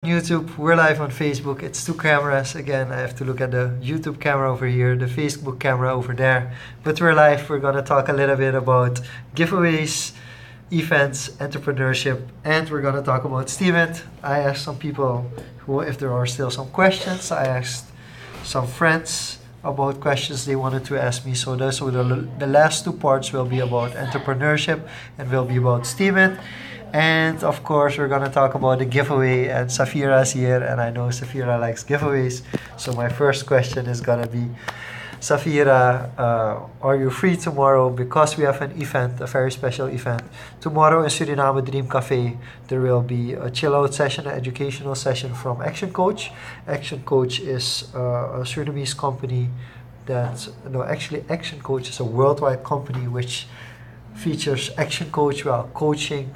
YouTube, we're live on Facebook. It's two cameras. Again, I have to look at the YouTube camera over here, the Facebook camera over there. But we're live. We're going to talk a little bit about giveaways, events, entrepreneurship, and we're going to talk about Steemit. I asked some people who, if there are still some questions. I asked some friends about questions they wanted to ask me. So the last two parts will be about entrepreneurship and will be about Steemit. And of course, we're going to talk about the giveaway. And Safira's here, and I know Safira likes giveaways. So my first question is going to be, Safira, are you free tomorrow? Because we have an event, a very special event. Tomorrow in Suriname Dream Cafe, there will be a chill out session, an educational session from Action Coach. Action Coach is a Surinamese company actually Action Coach is a worldwide company which features Action Coach, coaching,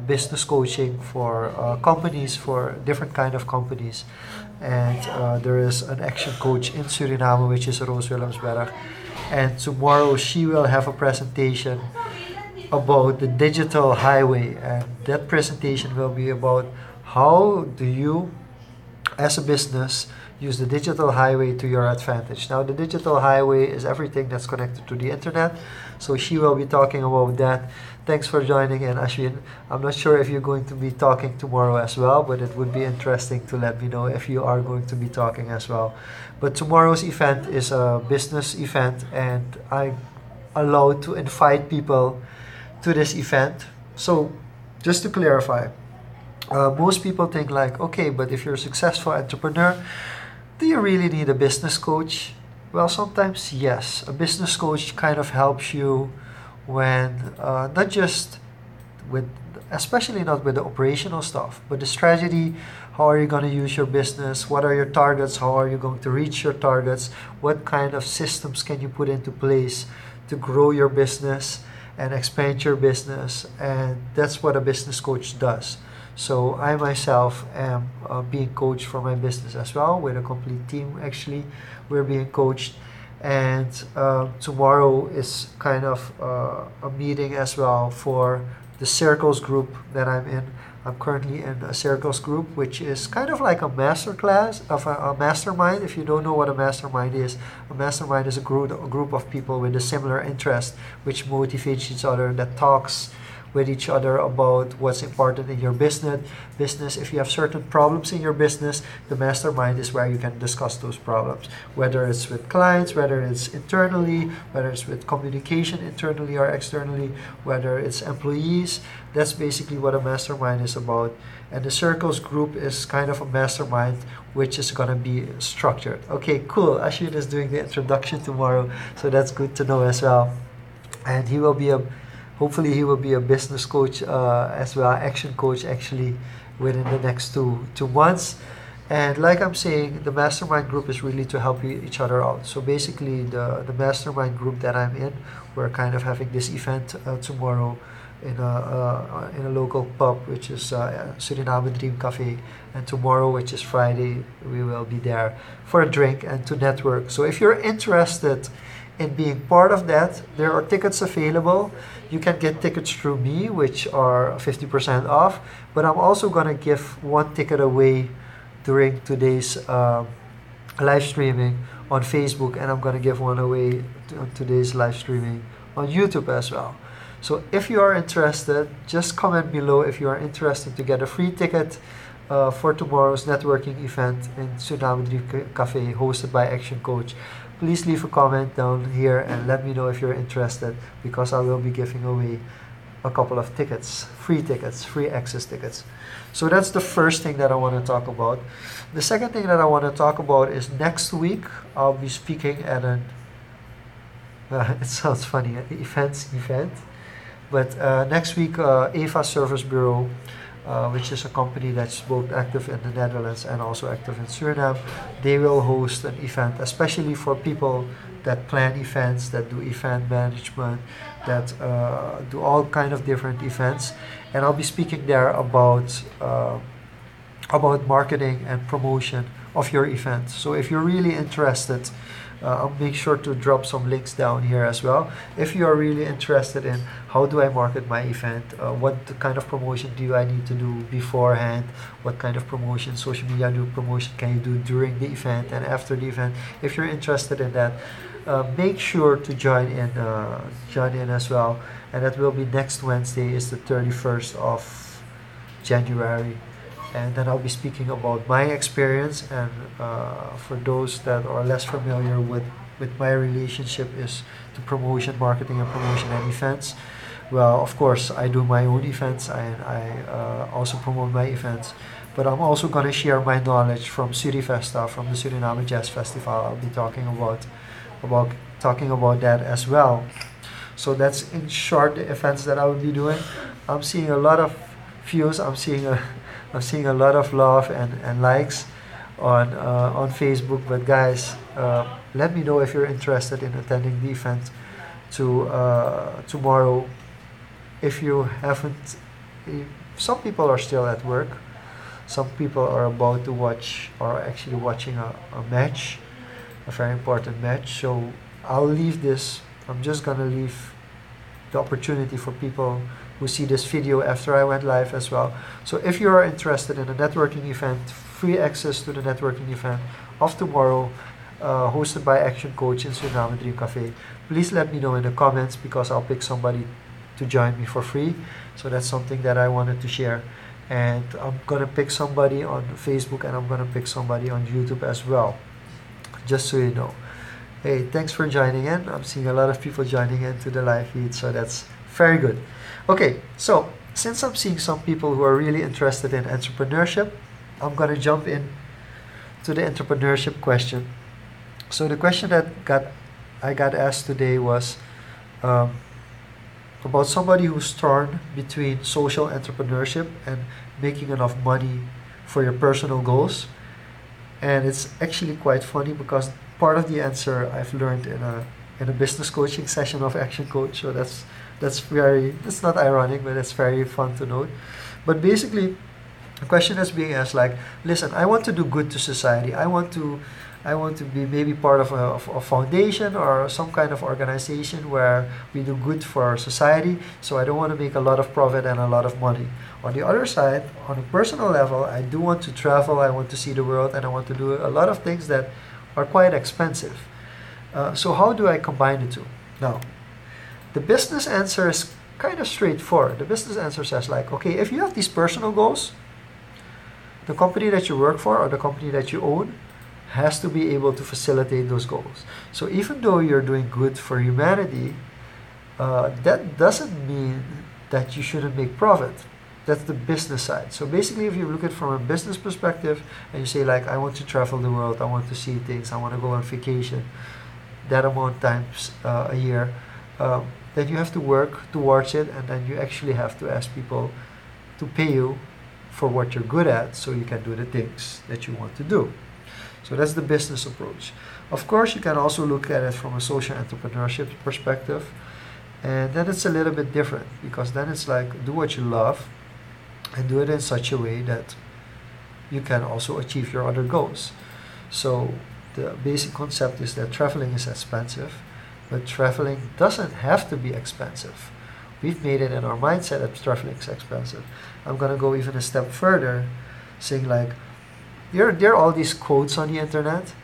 business coaching for companies, for different kind of companies. And there is an Action Coach in Suriname, which is Roos Willemsberg. And tomorrow she will have a presentation about the digital highway. And that presentation will be about how do you, as a business, use the digital highway to your advantage. Now, the digital highway is everything that's connected to the internet. So she will be talking about that. Thanks for joining in, Ashwin. I'm not sure if you're going to be talking tomorrow as well, but it would be interesting to let me know if you are going to be talking as well. But tomorrow's event is a business event, and I'm allowed to invite people to this event. So, just to clarify, most people think like, okay, but if you're a successful entrepreneur, do you really need a business coach? Well, sometimes yes. A business coach kind of helps you when not just with, especially not with the operational stuff, but the strategy. How are you going to use your business? What are your targets? How are you going to reach your targets? What kind of systems can you put into place to grow your business and expand your business? And that's what a business coach does. So I myself am being coached for my business as well, with a complete team. Actually, we're being coached, and tomorrow is kind of a meeting as well for the Circles group that I'm in. I'm currently in a Circles group, which is kind of like a master class of a mastermind. If you don't know what a mastermind is a group of people with a similar interest, which motivates each other, that talks with each other about what's important in your business. If you have certain problems in your business, the mastermind is where you can discuss those problems, whether it's with clients, whether it's internally, whether it's with communication internally or externally, whether it's employees. That's basically what a mastermind is about. And the Circles group is kind of a mastermind which is going to be structured. Okay, cool. Ashwin is doing the introduction tomorrow, so that's good to know as well. And hopefully he will be a business coach as well, Action Coach actually, within the next two months. And like I'm saying, the mastermind group is really to help each other out. So basically the mastermind group that I'm in, we're kind of having this event tomorrow in a local pub, which is Suriname Dream Cafe. And tomorrow, which is Friday, we will be there for a drink and to network. So if you're interested in being part of that, there are tickets available. You can get tickets through me, which are 50% off. But I'm also going to give one ticket away during today's live streaming on Facebook, and I'm going to give one away on today's live streaming on YouTube as well. So if you are interested, just comment below if you are interested to get a free ticket for tomorrow's networking event in Suriname Dream Cafe, hosted by Action Coach. Please leave a comment down here and let me know if you're interested, because I will be giving away a couple of tickets, free access tickets. So that's the first thing that I want to talk about. The second thing that I want to talk about is next week I'll be speaking at an it sounds funny, an event. But next week, Eva Service Bureau, which is a company that's both active in the Netherlands and also active in Suriname, they will host an event, especially for people that plan events, that do event management, that do all kind of different events. And I'll be speaking there about marketing and promotion of your event. So if you're really interested, I'll make sure to drop some links down here as well. If you are really interested in how do I market my event, what kind of promotion do I need to do beforehand, what kind of promotion, social media new promotion can you do during the event and after the event. If you're interested in that, make sure to join in as well. And that will be next Wednesday, is the 31st of January. And then I'll be speaking about my experience, and for those that are less familiar with my relationship is to promotion, marketing and promotion and events. Well, of course, I do my own events, and I also promote my events. But I'm also going to share my knowledge from Surifesta, from the Suriname Jazz Festival. I'll be talking about that as well. So that's in short the events that I will be doing. I'm seeing a lot of views. I'm seeing a lot of love and likes on Facebook. But guys, let me know if you're interested in attending the event tomorrow. If you haven't, some people are still at work. Some people are about to watch, or actually watching a match, a very important match. So I'll leave this. I'm just gonna leave the opportunity for people who see this video after I went live as well. So if you are interested in a networking event, free access to the networking event of tomorrow, hosted by Action Coach in Suriname Dream Cafe, please let me know in the comments, because I'll pick somebody to join me for free. So that's something that I wanted to share. And I'm gonna pick somebody on Facebook, and I'm gonna pick somebody on YouTube as well, just so you know. Hey, thanks for joining in. I'm seeing a lot of people joining in to the live feed, so that's very good. Okay, so since I'm seeing some people who are really interested in entrepreneurship, I'm gonna jump in to the entrepreneurship question. So the question that I got asked today was about somebody who's torn between social entrepreneurship and making enough money for your personal goals. And it's actually quite funny, because part of the answer I've learned in a business coaching session of Action Coach. So that's not ironic, but it's very fun to note. But basically, the question is being asked like, listen, I want to do good to society. I want to be maybe part of a foundation or some kind of organization where we do good for our society. So I don't want to make a lot of profit and a lot of money. On the other side, on a personal level, I do want to travel. I want to see the world, and I want to do a lot of things that are quite expensive. So how do I combine the two? Now, the business answer is kind of straightforward. The business answer says like, okay, if you have these personal goals, the company that you work for or the company that you own has to be able to facilitate those goals. So even though you're doing good for humanity, that doesn't mean that you shouldn't make profit. That's the business side. So basically, if you look at it from a business perspective and you say like, I want to travel the world, I want to see things, I want to go on vacation, that amount of times a year, then you have to work towards it, and then you actually have to ask people to pay you for what you're good at, so you can do the things that you want to do. So that's the business approach. Of course, you can also look at it from a social entrepreneurship perspective, and then it's a little bit different, because then it's like, do what you love and do it in such a way that you can also achieve your other goals. So the basic concept is that traveling is expensive, but traveling doesn't have to be expensive. We've made it in our mindset that traveling is expensive. I'm gonna go even a step further, saying like, there are all these quotes on the internet,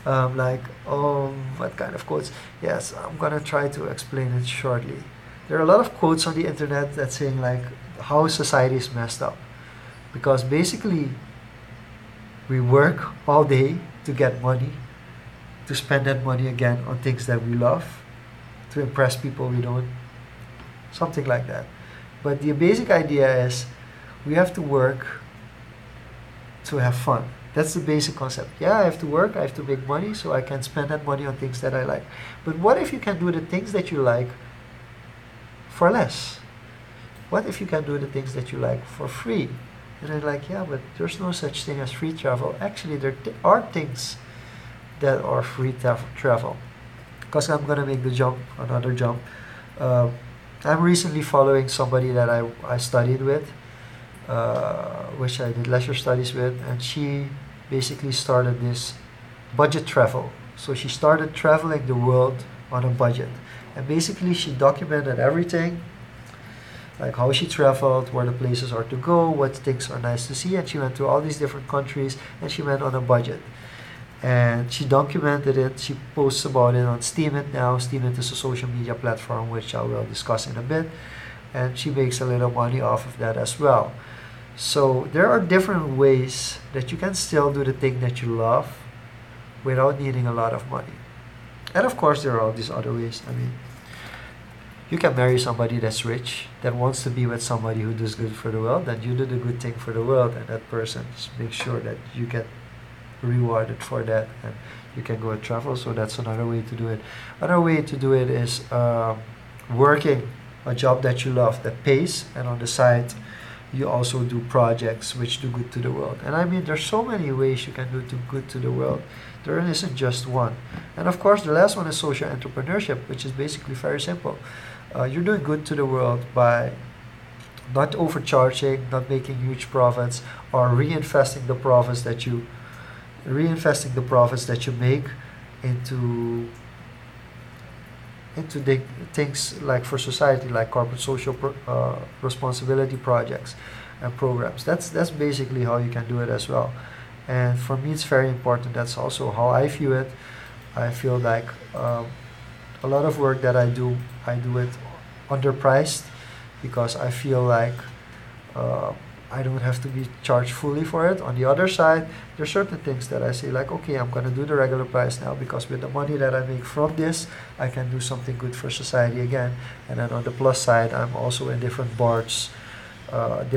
what kind of quotes? Yes, I'm gonna try to explain it shortly. There are a lot of quotes on the internet that saying like how society is messed up, because basically we work all day to get money, to spend that money again on things that we love, to impress people we don't, something like that. But the basic idea is we have to work to have fun. That's the basic concept. Yeah, I have to work, I have to make money so I can spend that money on things that I like. But what if you can do the things that you like for less? What if you can do the things that you like for free? And I'm like, yeah, but there's no such thing as free travel. Actually, there are things that are free travel. Because I'm going to make the jump, another jump. I'm recently following somebody that I studied with, which I did leisure studies with, and she basically started this budget travel. So she started traveling the world on a budget. And basically she documented everything, like how she traveled, where the places are to go, what things are nice to see, and she went to all these different countries, and she went on a budget. And she documented it, she posts about it on Steemit now. Steemit is a social media platform which I will discuss in a bit, and she makes a little money off of that as well. So there are different ways that you can still do the thing that you love without needing a lot of money. And of course there are all these other ways. I mean, you can marry somebody that's rich, that wants to be with somebody who does good for the world, and you do the good thing for the world, and that person makes sure that you get rewarded for that, and you can go and travel. So that's another way to do it. Another way to do it is working a job that you love, that pays, and on the side you also do projects which do good to the world. And I mean, there's so many ways you can do good to the world. There isn't just one. And of course the last one is social entrepreneurship, which is basically very simple. You're doing good to the world by not overcharging, not making huge profits, or reinvesting the profits that you make into the things like for society, like corporate social responsibility projects and programs. That's basically how you can do it as well. And for me, it's very important. That's also how I view it. I feel like a lot of work that I do it underpriced, because I feel like I don't have to be charged fully for it. On the other side, there's certain things that I say like, okay, I'm gonna do the regular price now, because with the money that I make from this, I can do something good for society again. And then on the plus side, I'm also in different boards from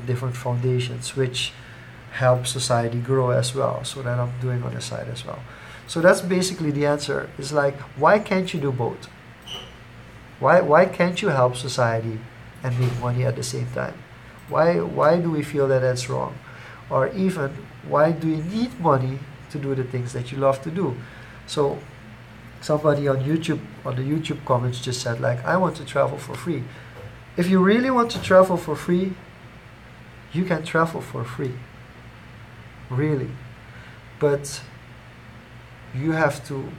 different foundations, which help society grow as well. So that I'm doing on the side as well. So that's basically the answer. It's like, why can't you do both? Why can't you help society and make money at the same time? Why do we feel that that's wrong? Or even, why do you need money to do the things that you love to do? So somebody on YouTube, on the YouTube comments, just said like, I want to travel for free. If you really want to travel for free, you can travel for free, really. But you have to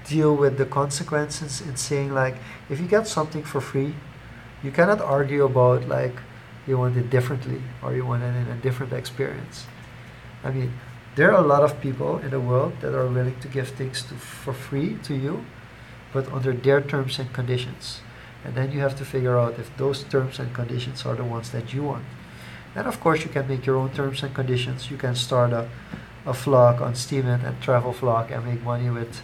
deal with the consequences in saying like, if you get something for free, you cannot argue about like you want it differently or you want it in a different experience. I mean, there are a lot of people in the world that are willing to give things for free to you, but under their terms and conditions. And then you have to figure out if those terms and conditions are the ones that you want. And of course you can make your own terms and conditions. You can start a vlog on Steemit and travel vlog and make money with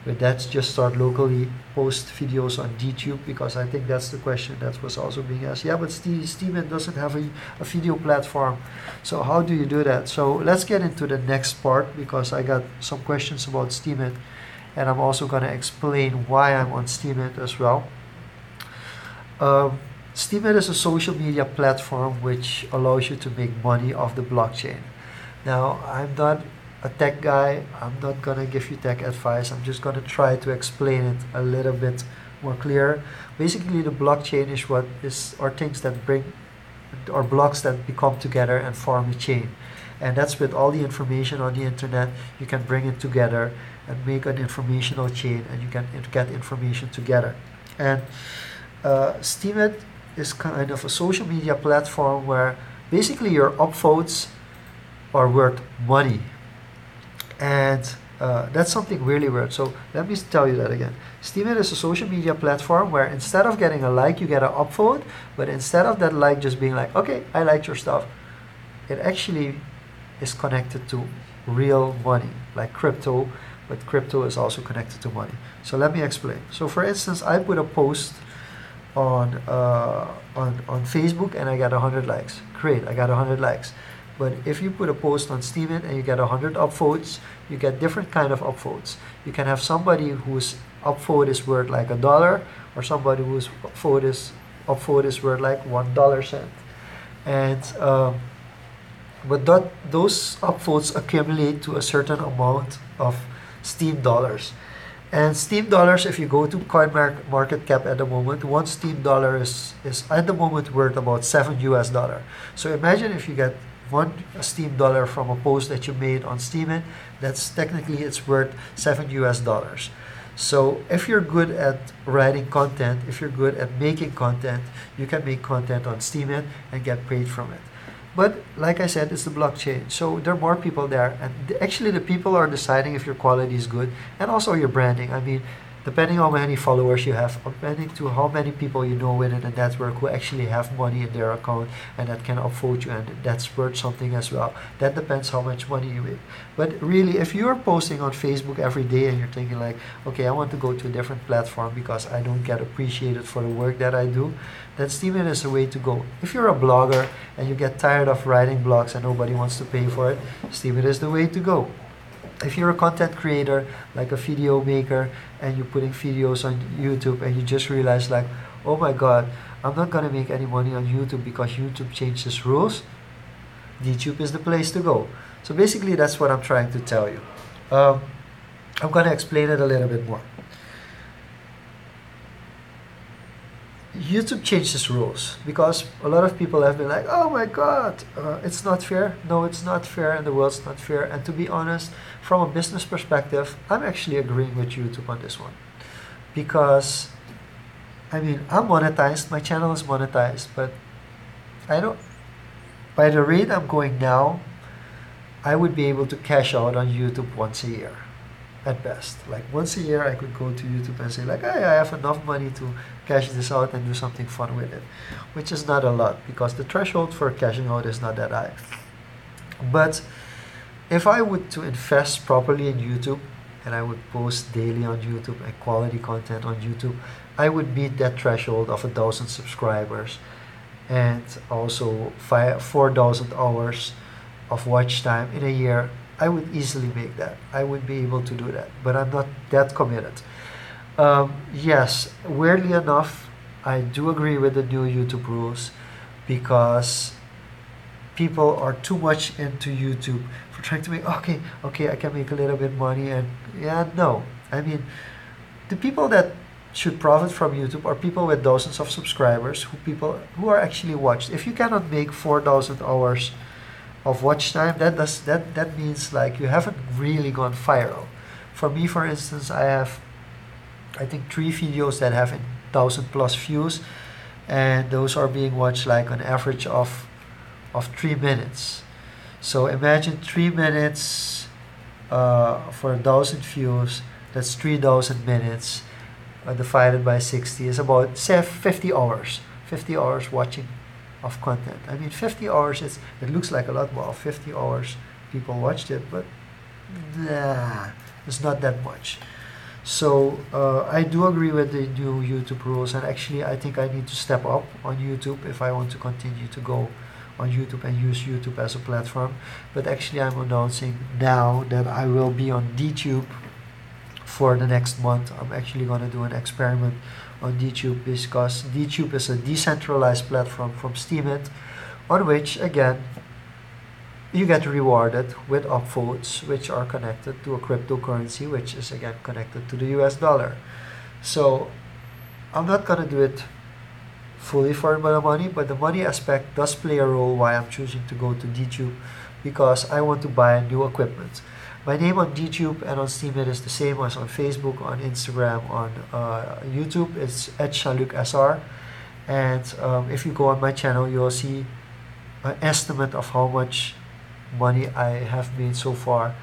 that. Just start locally, post videos on YouTube, because I think that's the question that was also being asked. Yeah, but Steemit doesn't have a video platform. So how do you do that? So let's get into the next part, because I got some questions about Steemit, and I'm also going to explain why I'm on Steemit as well. Steemit is a social media platform which allows you to make money off the blockchain. Now, I'm not a tech guy. I'm not gonna give you tech advice. I'm just gonna try to explain it a little bit more clear. Basically, the blockchain are things that bring, or blocks that become together and form a chain. And that's with all the information on the internet. You can bring it together and make an informational chain, and you can get information together. And Steemit is kind of a social media platform where basically your upvotes are worth money. And that's something really weird. So let me tell you that again. Steemit is a social media platform where instead of getting a like, you get an upvote. But instead of that like just being like, okay, I liked your stuff, it actually is connected to real money, like crypto. But crypto is also connected to money. So let me explain. So for instance, I put a post on Facebook and I got 100 likes. Great, I got 100 likes. But if you put a post on Steemit and you get 100 upvotes, you get different kind of upvotes. You can have somebody whose upvote is worth like $1, or somebody whose upvote is worth like $1. And but those upvotes accumulate to a certain amount of Steem dollars. And Steem dollars, if you go to CoinMarketCap at the moment, one Steem dollar is at the moment worth about $7 US. So imagine if you get one Steam dollar from a post that you made on Steemit, that's technically it's worth $7 US. So if you're good at writing content, if you're good at making content, you can make content on Steemit and get paid from it. But like I said, it's the blockchain. So there are more people there. And actually the people are deciding if your quality is good and also your branding. I mean, depending on how many followers you have, depending to how many people you know within the network who actually have money in their account and that can upvote you, and that's worth something as well. That depends how much money you make. But really, if you're posting on Facebook every day and you're thinking like, okay, I want to go to a different platform because I don't get appreciated for the work that I do, then Steemit is the way to go. If you're a blogger and you get tired of writing blogs and nobody wants to pay for it, Steemit is the way to go. If you're a content creator, like a video maker, and you're putting videos on YouTube and you just realize like, oh my God, I'm not gonna make any money on YouTube because YouTube changed its rules, DTube is the place to go. So basically that's what I'm trying to tell you. I'm gonna explain it a little bit more. YouTube changed its rules because a lot of people have been like, oh my God, it's not fair. No, it's not fair and the world's not fair. And to be honest, from a business perspective, I'm actually agreeing with YouTube on this one. Because, I mean, I'm monetized, my channel is monetized, but I don't, by the rate I'm going now, I would be able to cash out on YouTube once a year. At best. Like once a year I could go to YouTube and say like, hey, I have enough money to cash this out and do something fun with it, which is not a lot because the threshold for cashing out is not that high. But if I would to invest properly in YouTube and I would post daily on YouTube and quality content on YouTube, I would meet that threshold of 1,000 subscribers and also 4,000 hours of watch time in a year. I would easily make that. I would be able to do that, but I'm not that committed. Yes, weirdly enough, I do agree with the new YouTube rules because people are too much into YouTube for trying to make, okay, I can make a little bit money and yeah, no. I mean, the people that should profit from YouTube are people with thousands of subscribers, people who are actually watched. If you cannot make 4,000 hours of watch time, that means like you haven't really gone viral. For me, for instance, I have I think 3 videos that have 1,000+ views, and those are being watched like an average of 3 minutes. So imagine 3 minutes for 1,000 views, that's 3,000 minutes divided by 60 is about, say, 50 hours. 50 hours watching of content. I mean, 50 hours, it looks like a lot more. 50 hours people watched it, but nah, it's not that much. So I do agree with the new YouTube rules, and actually I think I need to step up on YouTube if I want to continue to go on YouTube and use YouTube as a platform. But actually I'm announcing now that I will be on DTube for the next month. I'm actually going to do an experiment on DTube because DTube is a decentralized platform from Steemit, on which again you get rewarded with upvotes which are connected to a cryptocurrency, which is again connected to the US dollar. So I'm not going to do it fully for the money, but the money aspect does play a role why I'm choosing to go to DTube, because I want to buy new equipment. My name on DTube and on Steemit is the same as on Facebook, on Instagram, on YouTube. It's at Jeanluc.sr. And if you go on my channel, you'll see an estimate of how much money I have made so far.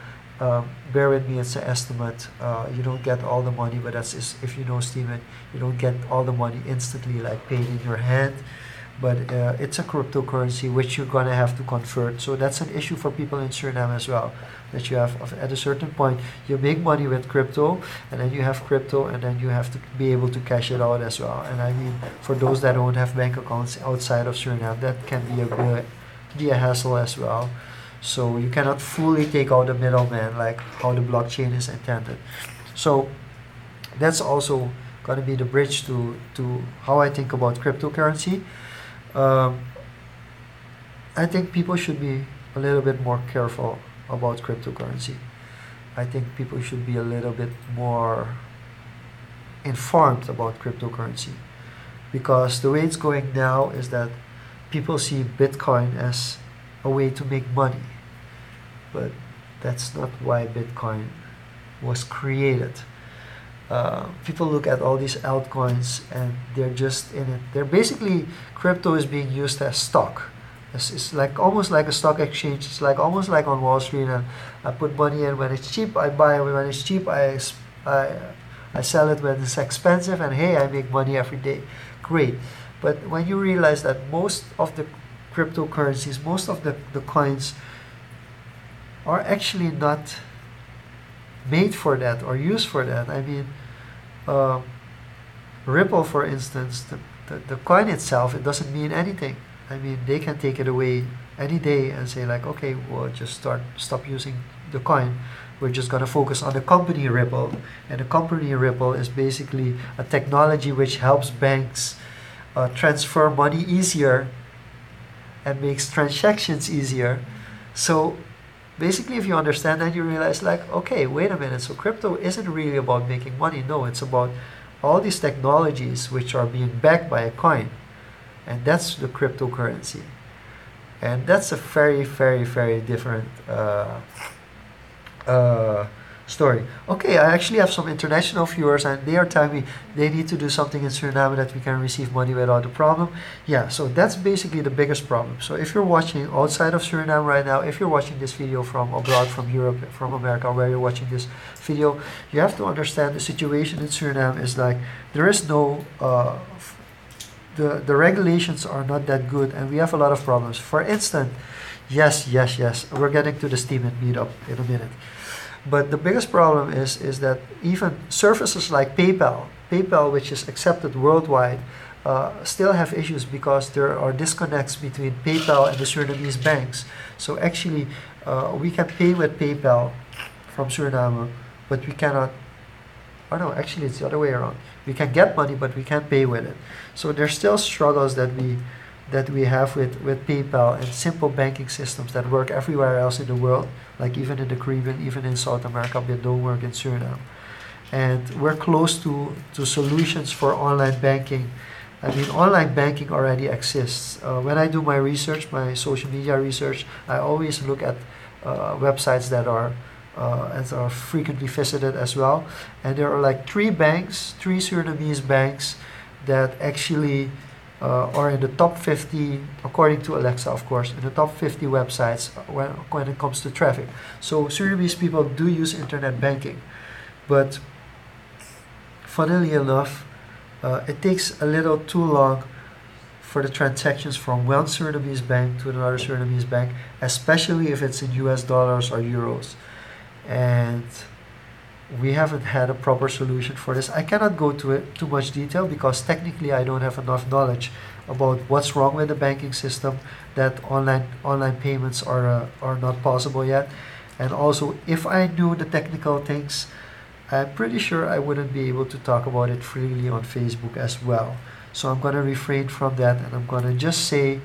Bear with me, it's an estimate. You don't get all the money, but that's if you know Steemit, you don't get all the money instantly, like paid in your hand. But it's a cryptocurrency which you're gonna have to convert. So that's an issue for people in Suriname as well. That you have, at a certain point, you make money with crypto, and then you have crypto, and then you have to be able to cash it out as well. And I mean, for those that don't have bank accounts outside of Suriname, that can be a hassle as well. So you cannot fully take out the middleman like how the blockchain is intended. So that's also going to be the bridge to how I think about cryptocurrency. I think people should be a little bit more careful about cryptocurrency. I think people should be a little bit more informed about cryptocurrency, because the way it's going now is that people see Bitcoin as a way to make money. But that's not why Bitcoin was created. People look at all these altcoins and they're just in it. They're basically, crypto is being used as stock. It's like almost like a stock exchange. It's like almost like on Wall Street, and I put money in. When it's cheap, I buy. When it's cheap, I sell it when it's expensive, and hey, I make money every day. Great. But when you realize that most of the cryptocurrencies, most of the coins are actually not made for that or used for that. I mean, Ripple, for instance, the coin itself, it doesn't mean anything. I mean, they can take it away any day and say like, okay, we'll just stop using the coin. We're just going to focus on the company Ripple. And the company Ripple is basically a technology which helps banks transfer money easier and makes transactions easier. So basically, if you understand that, you realize like, okay, wait a minute. So crypto isn't really about making money. No, it's about all these technologies which are being backed by a coin. And that's the cryptocurrency. And that's a very, very, very different story. Okay, I actually have some international viewers and they are telling me they need to do something in Suriname that we can receive money without a problem. Yeah, so that's basically the biggest problem. So if you're watching outside of Suriname right now, if you're watching this video from abroad, from Europe, from America, where you're watching this video, you have to understand the situation in Suriname is like, there is no, the regulations are not that good and we have a lot of problems. For instance, yes, we're getting to the Steemit meetup in a minute. But the biggest problem is that even services like PayPal, which is accepted worldwide, still have issues because there are disconnects between PayPal and the Surinamese banks. So actually, we can pay with PayPal from Suriname, but we cannot. Oh no, actually it's the other way around. We can get money, but we can't pay with it. So there's still struggles that we have with PayPal and simple banking systems that work everywhere else in the world, like even in the Caribbean, even in South America, but don't work in Suriname. And we're close to solutions for online banking. I mean, online banking already exists. When I do my research, my social media research, I always look at websites that are frequently visited as well. And there are like three Surinamese banks that actually are in the top 50, according to Alexa, of course, in the top 50 websites when it comes to traffic. So Surinamese people do use internet banking, but funnily enough, it takes a little too long for the transactions from one Surinamese bank to another Surinamese bank, especially if it's in US dollars or euros. And we haven't had a proper solution for this. I cannot go to it too much detail because technically I don't have enough knowledge about what's wrong with the banking system, that online payments are not possible yet. And also, if I knew the technical things, I'm pretty sure I wouldn't be able to talk about it freely on Facebook as well. So I'm going to refrain from that, and I'm going to just say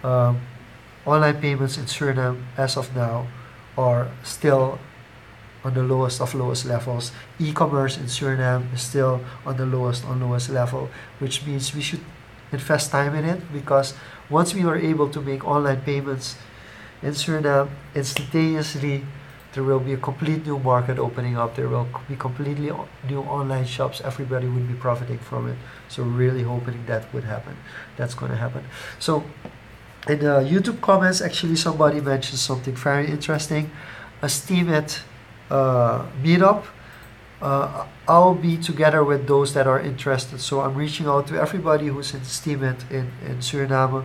online payments in Suriname as of now are still on the lowest of lowest levels. E-commerce in Suriname is still on the lowest level, which means we should invest time in it, because once we are able to make online payments in Suriname, instantaneously there will be a complete new market opening up. There will be completely new online shops. Everybody would be profiting from it. So really hoping that would happen. That's going to happen. So in the YouTube comments, actually somebody mentioned something very interesting. A Steemit meetup. I'll be together with those that are interested. So I'm reaching out to everybody who's in Steemit in Suriname.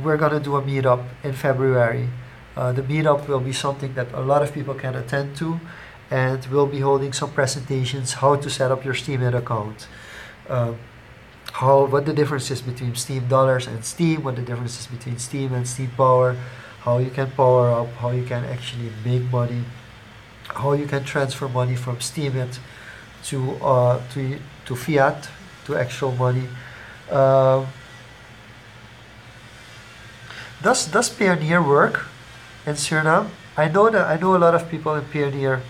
We're going to do a meetup in February. The meetup will be something that a lot of people can attend to, and we'll be holding some presentations how to set up your Steemit account, what the difference is between Steem dollars and Steem, what the difference is between Steem and Steem Power, how you can power up, how you can actually make money, how you can transfer money from Steemit to fiat, to actual money. Does Payoneer work in Suriname? I know a lot of people in Payoneer,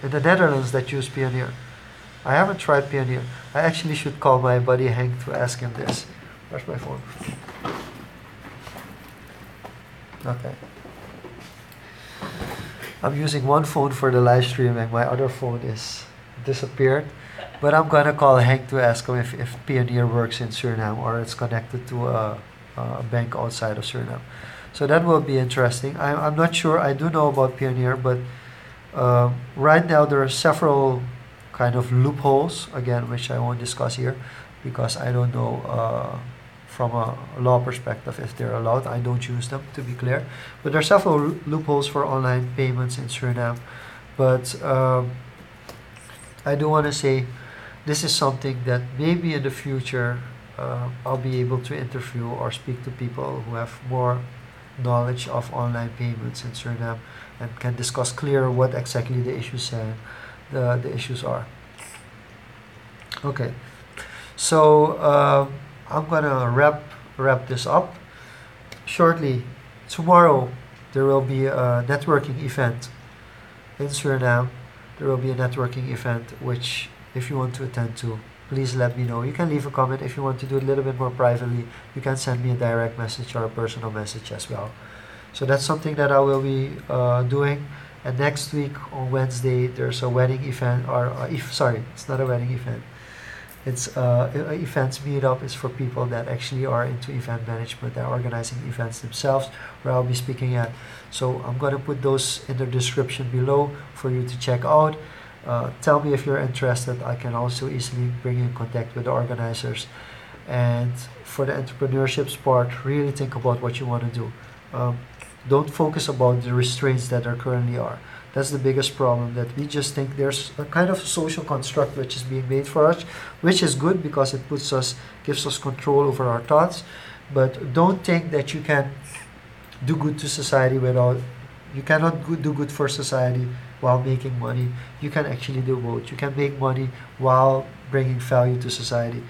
in the Netherlands, that use Payoneer. I haven't tried Payoneer. I actually should call my buddy Hank to ask him this. Where's my phone? Okay. I'm using one phone for the live streaming. My other phone is disappeared. But I'm gonna call Hank to ask him if Pioneer works in Suriname or it's connected to a bank outside of Suriname. So that will be interesting. I'm not sure. I do know about Pioneer, but right now there are several kind of loopholes, again, which I won't discuss here because I don't know from a law perspective if they're allowed. I don't use them, to be clear. But there are several loopholes for online payments in Suriname. But I do want to say this is something that maybe in the future I'll be able to interview or speak to people who have more knowledge of online payments in Suriname and can discuss clear what exactly the issues the issues are. Okay, so I'm gonna wrap this up shortly. Tomorrow there will be a networking event in Suriname. There will be a networking event which, if you want to attend to, please let me know. You can leave a comment. If you want to do it a little bit more privately, you can send me a direct message or a personal message as well. So that's something that I will be doing. And next week on Wednesday, there's a wedding event, or sorry, it's not a wedding event. It's events meetup. It's for people that actually are into event management. They're organizing events themselves, where I'll be speaking at. So I'm going to put those in the description below for you to check out. Tell me if you're interested. I can also easily bring you in contact with the organizers. And for the entrepreneurship part, really think about what you want to do. Don't focus about the restraints that there currently are. That's the biggest problem, that we just think there's a kind of social construct which is being made for us, which is good because it gives us control over our thoughts. But don't think that you can do good to society you cannot do good for society while making money. You can actually do both. You can make money while bringing value to society.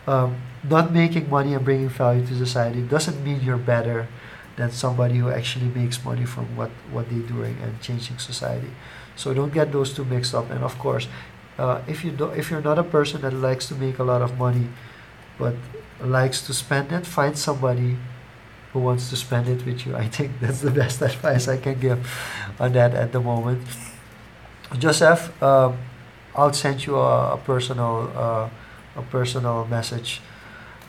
Not making money and bringing value to society doesn't mean you're better than somebody who actually makes money from what they're doing and changing society. So don't get those two mixed up. And of course, if you're not a person that likes to make a lot of money but likes to spend it, find somebody who wants to spend it with you. I think that's the best advice I can give on that at the moment. Joseph, I'll send you a personal message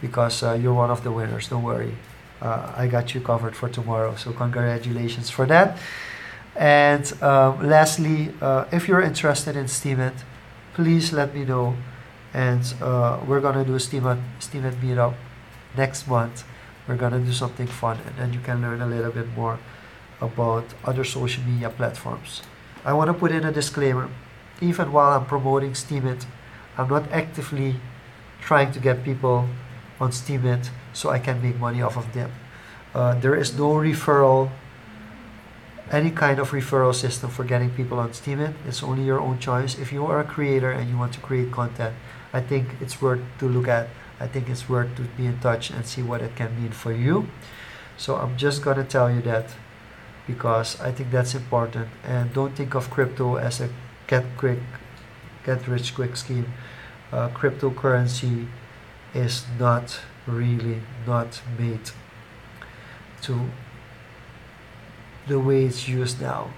because you're one of the winners. Don't worry. I got you covered for tomorrow, so congratulations for that. And lastly, if you're interested in Steemit, please let me know. And we're gonna do a Steemit meetup next month. We're gonna do something fun, and then you can learn a little bit more about other social media platforms. I want to put in a disclaimer. Even while I'm promoting Steemit, I'm not actively trying to get people on Steemit so I can make money off of them. There is no any kind of referral system for getting people on Steemit. It's only your own choice. If you are a creator and you want to create content, I think it's worth to look at. I think it's worth to be in touch and see what it can mean for you. So I'm just gonna tell you that because I think that's important. And don't think of crypto as a get rich quick scheme. Cryptocurrency is not made to the way it's used now.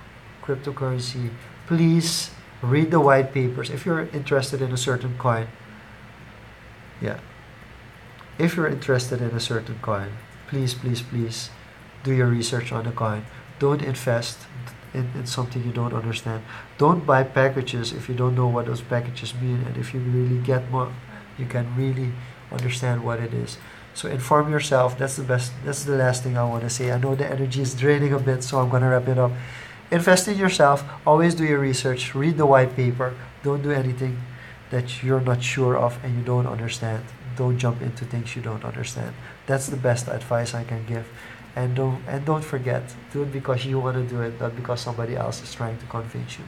Cryptocurrency, please read the white papers. If you're interested in a certain coin, if you're interested in a certain coin, please do your research on the coin. Don't invest in something you don't understand. Don't buy packages if you don't know what those packages mean, and if you really get more, you can really understand what it is. So inform yourself. That's the last thing I want to say. I know the energy is draining a bit, so I'm going to wrap it up. Invest in yourself. Always do your research. Read the white paper. Don't do anything that you're not sure of and you don't understand. Don't jump into things you don't understand. That's the best advice I can give. And don't forget, do it because you want to do it, not because somebody else is trying to convince you.